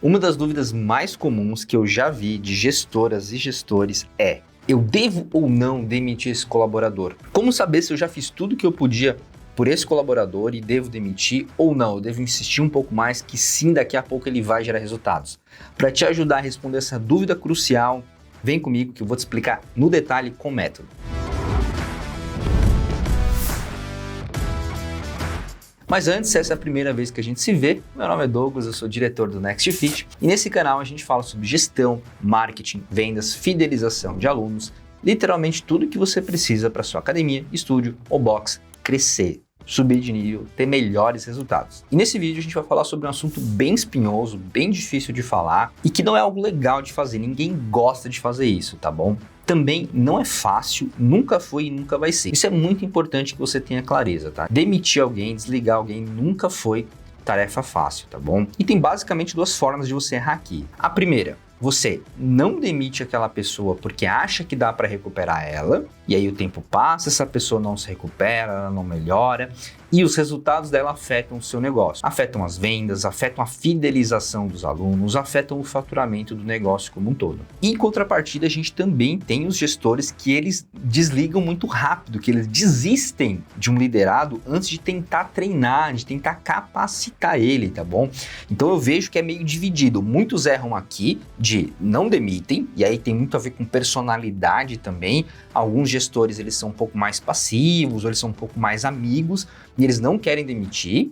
Uma das dúvidas mais comuns que eu já vi de gestoras e gestores é: eu devo ou não demitir esse colaborador? Como saber se eu já fiz tudo que eu podia por esse colaborador e devo demitir ou não? Eu devo insistir um pouco mais que sim, daqui a pouco ele vai gerar resultados. Para te ajudar a responder essa dúvida crucial, vem comigo que eu vou te explicar no detalhe com método. Mas antes, se essa é a primeira vez que a gente se vê, meu nome é Douglas, eu sou diretor do NextFit e nesse canal a gente fala sobre gestão, marketing, vendas, fidelização de alunos, literalmente tudo que você precisa para sua academia, estúdio ou box crescer, subir de nível, ter melhores resultados. E nesse vídeo a gente vai falar sobre um assunto bem espinhoso, bem difícil de falar e que não é algo legal de fazer, ninguém gosta de fazer isso, tá bom? Também não é fácil, nunca foi e nunca vai ser. Isso é muito importante que você tenha clareza, tá? Demitir alguém, desligar alguém nunca foi tarefa fácil, tá bom? E tem basicamente duas formas de você errar aqui. A primeira, você não demite aquela pessoa porque acha que dá para recuperar ela, e aí o tempo passa, essa pessoa não se recupera, ela não melhora, e os resultados dela afetam o seu negócio. Afetam as vendas, afetam a fidelização dos alunos, afetam o faturamento do negócio como um todo. E em contrapartida, a gente também tem os gestores que eles desligam muito rápido, que eles desistem de um liderado antes de tentar treinar, de tentar capacitar ele, tá bom? Então eu vejo que é meio dividido. Muitos erram aqui de não demitem, e aí tem muito a ver com personalidade também. Alguns gestores eles são um pouco mais passivos, ou eles são um pouco mais amigos, e eles não querem demitir,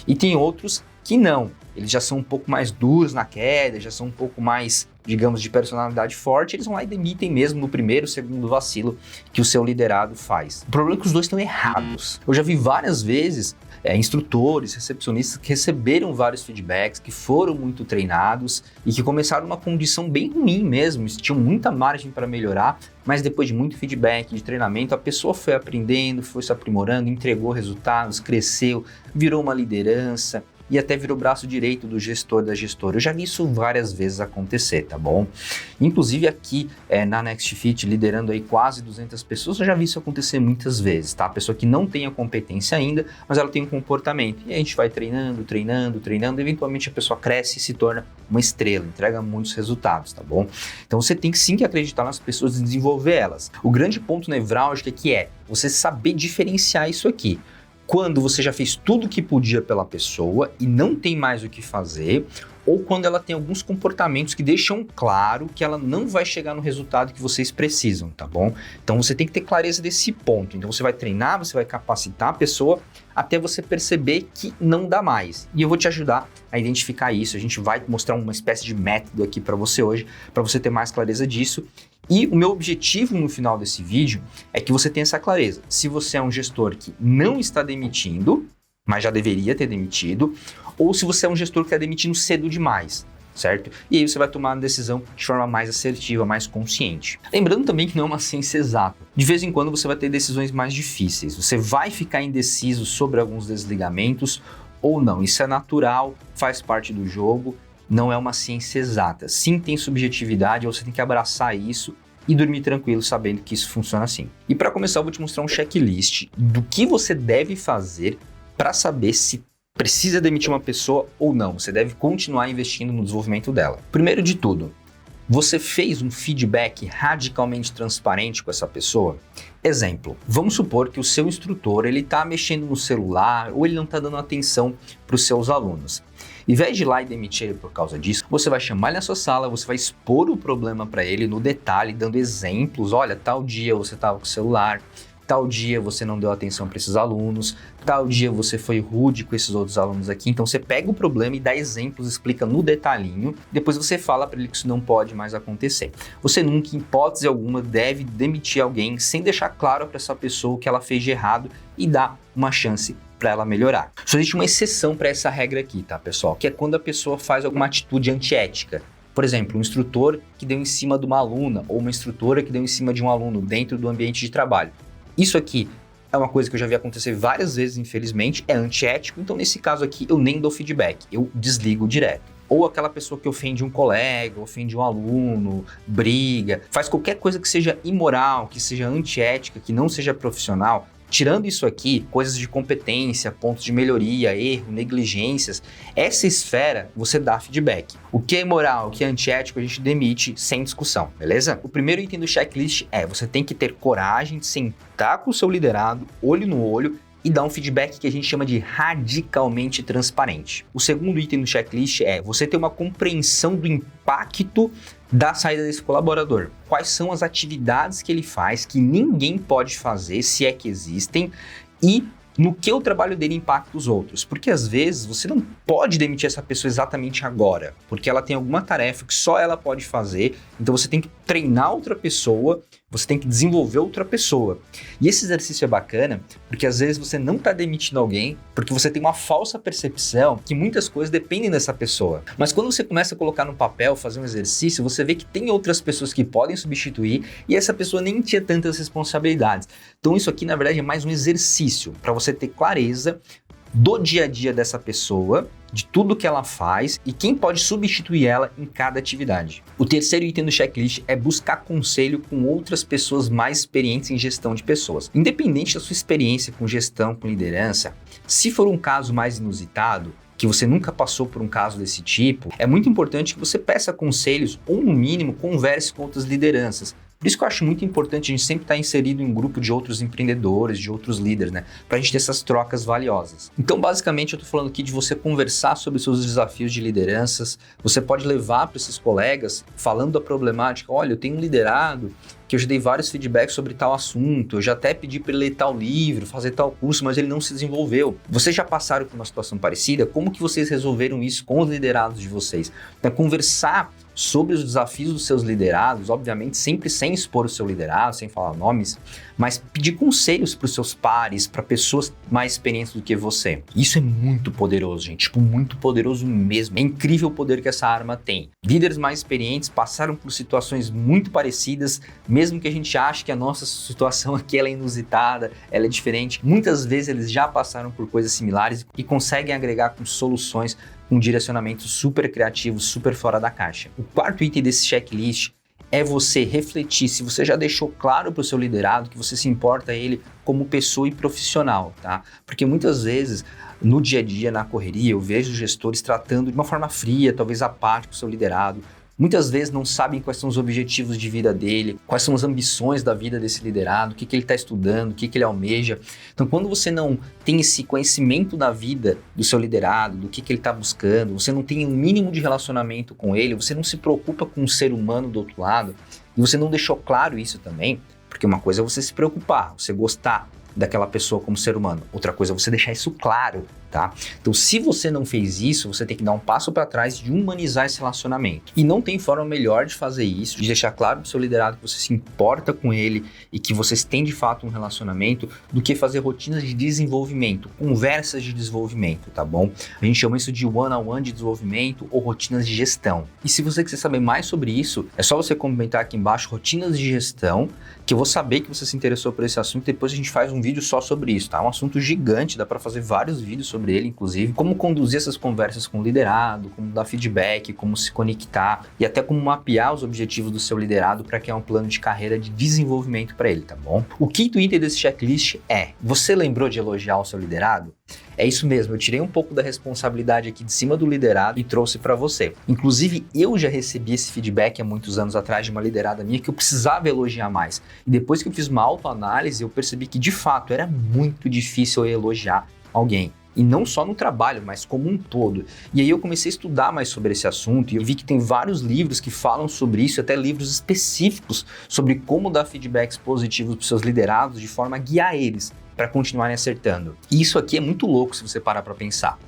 e tem outros que não, eles já são um pouco mais duros na queda, já são um pouco mais, digamos, de personalidade forte, eles vão lá e demitem mesmo no primeiro, segundo vacilo que o seu liderado faz. O problema é que os dois estão errados. Eu já vi várias vezes instrutores, recepcionistas que receberam vários feedbacks, que foram muito treinados e que começaram numa condição bem ruim mesmo, tinham muita margem para melhorar, mas depois de muito feedback, de treinamento, a pessoa foi aprendendo, foi se aprimorando, entregou resultados, cresceu, virou uma liderança e até virou braço direito do gestor, da gestora. Eu já vi isso várias vezes acontecer, tá bom? Inclusive aqui na NextFit, liderando aí quase 200 pessoas, eu já vi isso acontecer muitas vezes, tá? A pessoa que não tem a competência ainda, mas ela tem um comportamento. E a gente vai treinando, eventualmente a pessoa cresce e se torna uma estrela, entrega muitos resultados, tá bom? Então você tem sim que acreditar nas pessoas e desenvolver elas. O grande ponto nevrálgico aqui é você saber diferenciar isso aqui. Quando você já fez tudo o que podia pela pessoa e não tem mais o que fazer, ou quando ela tem alguns comportamentos que deixam claro que ela não vai chegar no resultado que vocês precisam, tá bom? Então você tem que ter clareza desse ponto. Então você vai treinar, você vai capacitar a pessoa até você perceber que não dá mais. E eu vou te ajudar a identificar isso. A gente vai mostrar uma espécie de método aqui para você hoje, para você ter mais clareza disso. E o meu objetivo no final desse vídeo é que você tenha essa clareza. Se você é um gestor que não está demitindo, mas já deveria ter demitido, ou se você é um gestor que está demitindo cedo demais, certo? E aí você vai tomar uma decisão de forma mais assertiva, mais consciente. Lembrando também que não é uma ciência exata. De vez em quando você vai ter decisões mais difíceis. Você vai ficar indeciso sobre alguns desligamentos ou não. Isso é natural, faz parte do jogo. Não é uma ciência exata. Sim, tem subjetividade, você tem que abraçar isso e dormir tranquilo sabendo que isso funciona assim. E para começar, eu vou te mostrar um checklist do que você deve fazer para saber se precisa demitir uma pessoa ou não. Você deve continuar investindo no desenvolvimento dela. Primeiro de tudo, você fez um feedback radicalmente transparente com essa pessoa? Exemplo, vamos supor que o seu instrutor ele está mexendo no celular ou ele não está dando atenção para os seus alunos. Em vez de ir lá e demitir ele por causa disso, você vai chamar ele na sua sala, você vai expor o problema para ele no detalhe, dando exemplos. Olha, tal dia você estava com o celular, tal dia você não deu atenção para esses alunos, tal dia você foi rude com esses outros alunos aqui. Então você pega o problema e dá exemplos, explica no detalhinho, depois você fala para ele que isso não pode mais acontecer. Você nunca, em hipótese alguma, deve demitir alguém sem deixar claro para essa pessoa o que ela fez de errado e dar uma chance para ela melhorar. Só existe uma exceção para essa regra aqui, tá, pessoal? Que é quando a pessoa faz alguma atitude antiética. Por exemplo, um instrutor que deu em cima de uma aluna ou uma instrutora que deu em cima de um aluno dentro do ambiente de trabalho. Isso aqui é uma coisa que eu já vi acontecer várias vezes, infelizmente, é antiético, então nesse caso aqui eu nem dou feedback, eu desligo direto. Ou aquela pessoa que ofende um colega, ofende um aluno, briga, faz qualquer coisa que seja imoral, que seja antiética, que não seja profissional, Tirando isso aqui, coisas de competência, pontos de melhoria, erro, negligências, essa esfera você dá feedback. O que é imoral, o que é antiético, a gente demite sem discussão, beleza? O primeiro item do checklist é você tem que ter coragem de sentar com o seu liderado, olho no olho, e dar um feedback que a gente chama de radicalmente transparente. O segundo item do checklist é você ter uma compreensão do impacto da saída desse colaborador. Quais são as atividades que ele faz que ninguém pode fazer, se é que existem, e no que o trabalho dele impacta os outros. Porque às vezes você não pode demitir essa pessoa exatamente agora, porque ela tem alguma tarefa que só ela pode fazer, então você tem que treinar outra pessoa, você tem que desenvolver outra pessoa. E esse exercício é bacana, porque às vezes você não está demitindo alguém, porque você tem uma falsa percepção que muitas coisas dependem dessa pessoa. Mas quando você começa a colocar no papel, fazer um exercício, você vê que tem outras pessoas que podem substituir e essa pessoa nem tinha tantas responsabilidades. Então isso aqui, na verdade, é mais um exercício para você ter clareza do dia a dia dessa pessoa, de tudo que ela faz e quem pode substituir ela em cada atividade. O terceiro item do checklist é buscar conselho com outras pessoas mais experientes em gestão de pessoas. Independente da sua experiência com gestão, com liderança, se for um caso mais inusitado, que você nunca passou por um caso desse tipo, é muito importante que você peça conselhos ou, no mínimo, converse com outras lideranças. Por isso que eu acho muito importante a gente sempre estar inserido em um grupo de outros empreendedores, de outros líderes, né? Pra gente ter essas trocas valiosas. Então, basicamente, eu tô falando aqui de você conversar sobre os seus desafios de lideranças. Você pode levar para esses colegas, falando da problemática, olha, eu tenho um liderado que eu já dei vários feedbacks sobre tal assunto, eu já até pedi para ele ler tal livro, fazer tal curso, mas ele não se desenvolveu. Vocês já passaram por uma situação parecida? Como que vocês resolveram isso com os liderados de vocês? Então, conversar sobre os desafios dos seus liderados, obviamente sempre sem expor o seu liderado, sem falar nomes, mas pedir conselhos para os seus pares, para pessoas mais experientes do que você. Isso é muito poderoso, gente, tipo, muito poderoso mesmo. É incrível o poder que essa arma tem. Líderes mais experientes passaram por situações muito parecidas, mesmo que a gente ache que a nossa situação aqui ela é inusitada, ela é diferente. Muitas vezes eles já passaram por coisas similares e conseguem agregar com soluções, com direcionamentos super criativos, super fora da caixa. O quarto item desse checklist é você refletir se você já deixou claro para o seu liderado que você se importa a ele como pessoa e profissional, tá? Porque muitas vezes, no dia a dia, na correria, eu vejo gestores tratando de uma forma fria, talvez apática o seu liderado. Muitas vezes não sabem quais são os objetivos de vida dele, quais são as ambições da vida desse liderado, o que ele está estudando, o que ele almeja. Então, quando você não tem esse conhecimento da vida do seu liderado, do que ele está buscando, você não tem um mínimo de relacionamento com ele, você não se preocupa com o ser humano do outro lado, e você não deixou claro isso também, porque uma coisa é você se preocupar, você gostar daquela pessoa como ser humano. Outra coisa é você deixar isso claro, tá? Então, se você não fez isso, você tem que dar um passo para trás de humanizar esse relacionamento. E não tem forma melhor de fazer isso, de deixar claro pro seu liderado que você se importa com ele e que vocês têm de fato um relacionamento, do que fazer rotinas de desenvolvimento, conversas de desenvolvimento, tá bom? A gente chama isso de one-on-one de desenvolvimento ou rotinas de gestão. E se você quiser saber mais sobre isso, é só você comentar aqui embaixo rotinas de gestão, que eu vou saber que você se interessou por esse assunto e depois a gente faz um vídeo só sobre isso, tá? É um assunto gigante, dá para fazer vários vídeos sobre ele, inclusive, como conduzir essas conversas com o liderado, como dar feedback, como se conectar e até como mapear os objetivos do seu liderado para criar um plano de carreira de desenvolvimento para ele, tá bom? O quinto item desse checklist é, você lembrou de elogiar o seu liderado? É isso mesmo, eu tirei um pouco da responsabilidade aqui de cima do liderado e trouxe para você. Inclusive, eu já recebi esse feedback há muitos anos atrás de uma liderada minha que eu precisava elogiar mais. E depois que eu fiz uma autoanálise, eu percebi que de fato era muito difícil eu elogiar alguém. E não só no trabalho, mas como um todo. E aí eu comecei a estudar mais sobre esse assunto e eu vi que tem vários livros que falam sobre isso, até livros específicos sobre como dar feedbacks positivos para os seus liderados de forma a guiar eles para continuarem acertando. E isso aqui é muito louco se você parar para pensar.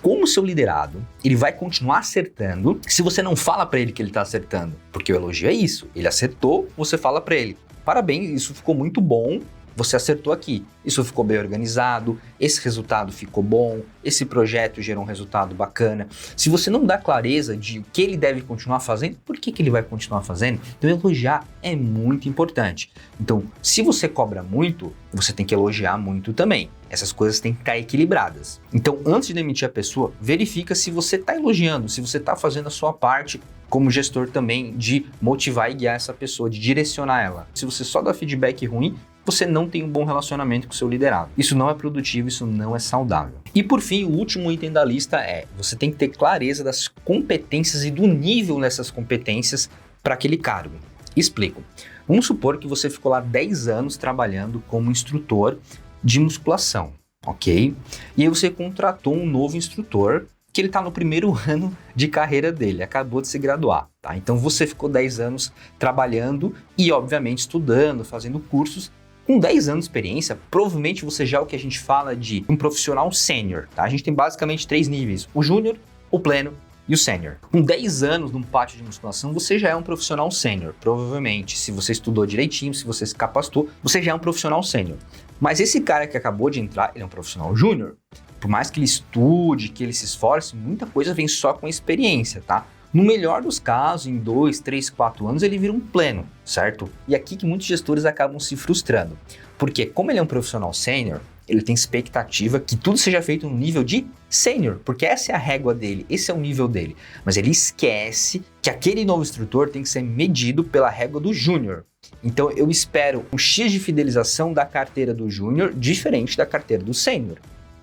Como o seu liderado, ele vai continuar acertando se você não fala para ele que ele está acertando? Porque o elogio é isso, ele acertou, você fala para ele, parabéns, isso ficou muito bom, você acertou aqui, isso ficou bem organizado, esse resultado ficou bom, esse projeto gerou um resultado bacana. Se você não dá clareza de o que ele deve continuar fazendo, por que ele vai continuar fazendo? Então elogiar é muito importante. Então, se você cobra muito, você tem que elogiar muito também. Essas coisas têm que estar equilibradas. Então, antes de demitir a pessoa, verifica se você está elogiando, se você está fazendo a sua parte como gestor também de motivar e guiar essa pessoa, de direcionar ela. Se você só dá feedback ruim, você não tem um bom relacionamento com o seu liderado. Isso não é produtivo, isso não é saudável. E por fim, o último item da lista é, você tem que ter clareza das competências e do nível dessas competências para aquele cargo. Explico. Vamos supor que você ficou lá 10 anos trabalhando como instrutor de musculação, ok? E aí você contratou um novo instrutor que ele está no primeiro ano de carreira dele, acabou de se graduar, tá? Então você ficou 10 anos trabalhando e obviamente estudando, fazendo cursos. Com 10 anos de experiência, provavelmente você já é o que a gente fala de um profissional sênior, tá? A gente tem basicamente 3 níveis, o júnior, o pleno e o sênior. Com 10 anos num pátio de musculação, você já é um profissional sênior, provavelmente. Se você estudou direitinho, se você se capacitou, você já é um profissional sênior. Mas esse cara que acabou de entrar, ele é um profissional júnior. Por mais que ele estude, que ele se esforce, muita coisa vem só com a experiência, tá? No melhor dos casos, em 2, 3, 4 anos, ele vira um pleno, certo? E aqui que muitos gestores acabam se frustrando. Porque como ele é um profissional sênior, ele tem expectativa que tudo seja feito no nível de sênior, porque essa é a régua dele, esse é o nível dele. Mas ele esquece que aquele novo instrutor tem que ser medido pela régua do júnior. Então eu espero um X de fidelização da carteira do júnior diferente da carteira do sênior.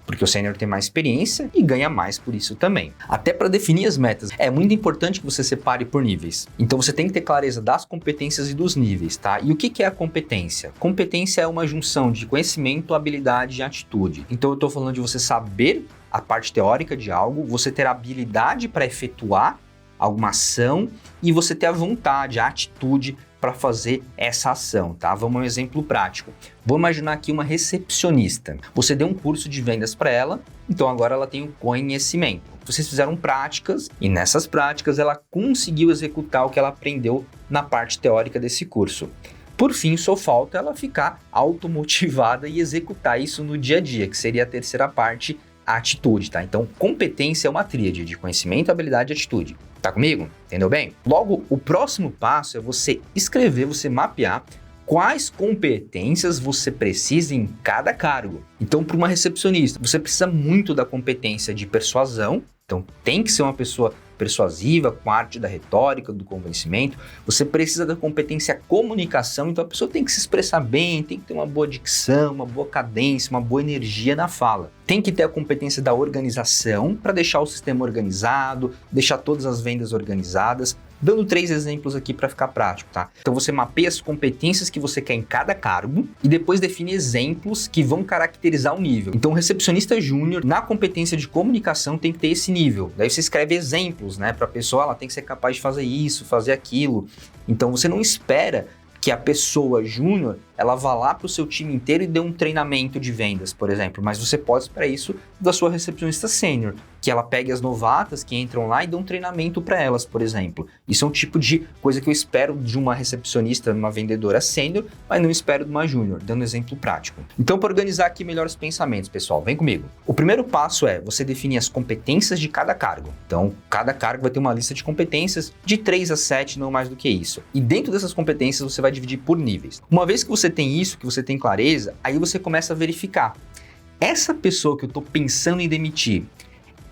Porque o sênior tem mais experiência e ganha mais por isso também. Até para definir as metas, é muito importante que você separe por níveis. Então você tem que ter clareza das competências e dos níveis, tá? E o que é a competência? Competência é uma junção de conhecimento, habilidade e atitude. Então eu estou falando de você saber a parte teórica de algo, você ter a habilidade para efetuar alguma ação e você ter a vontade, a atitude para fazer essa ação, tá? Vamos a um exemplo prático. Vou imaginar aqui uma recepcionista. Você deu um curso de vendas para ela, então agora ela tem o conhecimento. Vocês fizeram práticas e nessas práticas ela conseguiu executar o que ela aprendeu na parte teórica desse curso. Por fim, só falta ela ficar automotivada e executar isso no dia a dia, que seria a terceira parte, a atitude, tá? Então, competência é uma tríade de conhecimento, habilidade e atitude. Tá comigo? Entendeu bem? Logo, o próximo passo é você escrever, você mapear quais competências você precisa em cada cargo. Então, para uma recepcionista, você precisa muito da competência de persuasão. Então, tem que ser uma pessoa persuasiva, com a arte da retórica, do convencimento. Você precisa da competência comunicação, então a pessoa tem que se expressar bem, tem que ter uma boa dicção, uma boa cadência, uma boa energia na fala. Tem que ter a competência da organização para deixar o sistema organizado, deixar todas as vendas organizadas. Dando 3 exemplos aqui para ficar prático, tá? Então você mapeia as competências que você quer em cada cargo e depois define exemplos que vão caracterizar o nível. Então o recepcionista júnior, na competência de comunicação, tem que ter esse nível. Daí você escreve exemplos, né? Para a pessoa, ela tem que ser capaz de fazer isso, fazer aquilo. Então você não espera que a pessoa júnior, ela vá lá para o seu time inteiro e dê um treinamento de vendas, por exemplo. Mas você pode esperar isso da sua recepcionista sênior, que ela pegue as novatas que entram lá e dê um treinamento para elas, por exemplo. Isso é um tipo de coisa que eu espero de uma recepcionista, uma vendedora sênior, mas não espero de uma júnior, dando exemplo prático. Então, para organizar aqui melhor os pensamentos, pessoal, vem comigo. O primeiro passo é você definir as competências de cada cargo. Então, cada cargo vai ter uma lista de competências de 3 a 7, não mais do que isso. E dentro dessas competências, você vai dividir por níveis. Uma vez que você tem isso, que você tem clareza, aí você começa a verificar. Essa pessoa que eu estou pensando em demitir,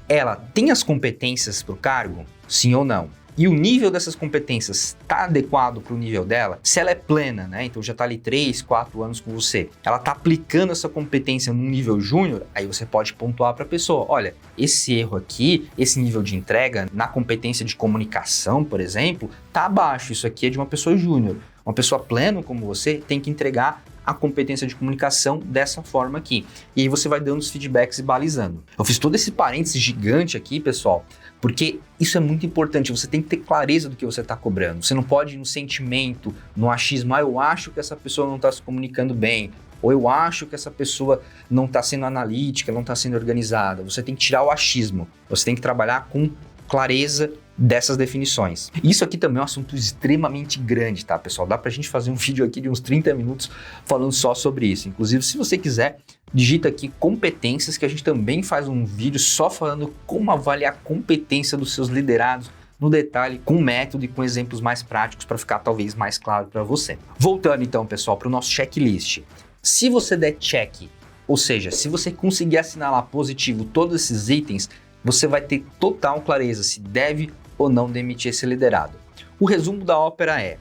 ela tem as competências para o cargo? Sim ou não? E o nível dessas competências está adequado para o nível dela? Se ela é plena, né? Então já está ali 3, 4 anos com você. Ela está aplicando essa competência num nível júnior, aí você pode pontuar para a pessoa. Olha, esse erro aqui, esse nível de entrega na competência de comunicação, por exemplo, está abaixo. Isso aqui é de uma pessoa júnior. Uma pessoa plena como você tem que entregar a competência de comunicação dessa forma aqui. E aí você vai dando os feedbacks e balizando. Eu fiz todo esse parênteses gigante aqui, pessoal, porque isso é muito importante. Você tem que ter clareza do que você está cobrando. Você não pode ir no sentimento, no achismo. Eu acho que essa pessoa não está se comunicando bem. Ou eu acho que essa pessoa não está sendo analítica, não está sendo organizada. Você tem que tirar o achismo. Você tem que trabalhar com clareza dessas definições. Isso aqui também é um assunto extremamente grande, tá, pessoal? Dá pra gente fazer um vídeo aqui de uns 30 minutos falando só sobre isso. Inclusive, se você quiser, digita aqui competências, que a gente também faz um vídeo só falando como avaliar a competência dos seus liderados no detalhe, com método e com exemplos mais práticos para ficar talvez mais claro para você. Voltando então, pessoal, para o nosso checklist. Se você der check, ou seja, se você conseguir assinalar positivo todos esses itens, você vai ter total clareza se deve ou não demitir esse liderado. O resumo da ópera é: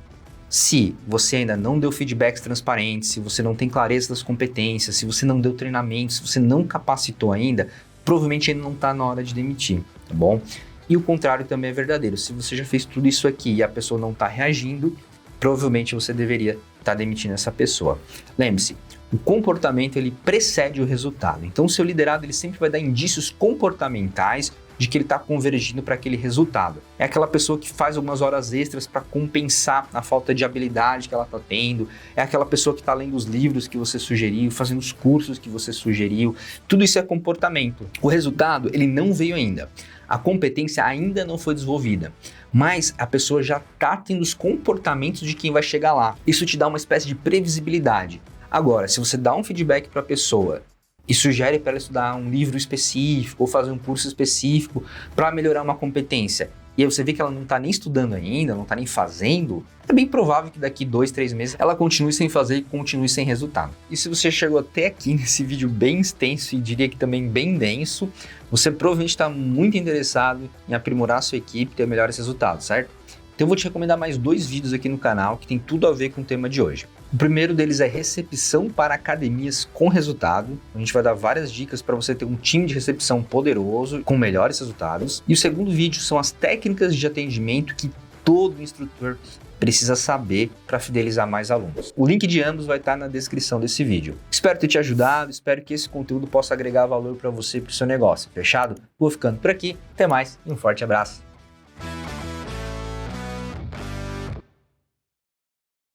Se você ainda não deu feedbacks transparentes, se você não tem clareza das competências, se você não deu treinamento, se você não capacitou ainda, provavelmente ainda não está na hora de demitir, tá bom? E o contrário também é verdadeiro. Se você já fez tudo isso aqui e a pessoa não está reagindo, provavelmente você deveria estar demitindo essa pessoa. Lembre-se, o comportamento ele precede o resultado. Então o seu liderado ele sempre vai dar indícios comportamentais de que ele está convergindo para aquele resultado. É aquela pessoa que faz algumas horas extras para compensar a falta de habilidade que ela está tendo, é aquela pessoa que está lendo os livros que você sugeriu, fazendo os cursos que você sugeriu, tudo isso é comportamento. O resultado, ele não veio ainda. A competência ainda não foi desenvolvida, mas a pessoa já está tendo os comportamentos de quem vai chegar lá. Isso te dá uma espécie de previsibilidade. Agora, se você dá um feedback para a pessoa e sugere para ela estudar um livro específico ou fazer um curso específico para melhorar uma competência, e aí você vê que ela não está nem estudando ainda, não está nem fazendo, é bem provável que daqui 2, 3 meses ela continue sem fazer e continue sem resultado. E se você chegou até aqui nesse vídeo bem extenso e diria que também bem denso, você provavelmente está muito interessado em aprimorar a sua equipe e ter melhores resultados, certo? Então eu vou te recomendar mais 2 vídeos aqui no canal que tem tudo a ver com o tema de hoje. O primeiro deles é recepção para academias com resultado. A gente vai dar várias dicas para você ter um time de recepção poderoso com melhores resultados. E o segundo vídeo são as técnicas de atendimento que todo instrutor precisa saber para fidelizar mais alunos. O link de ambos vai estar na descrição desse vídeo. Espero ter te ajudado, espero que esse conteúdo possa agregar valor para você e para o seu negócio. Fechado? Vou ficando por aqui, até mais e um forte abraço.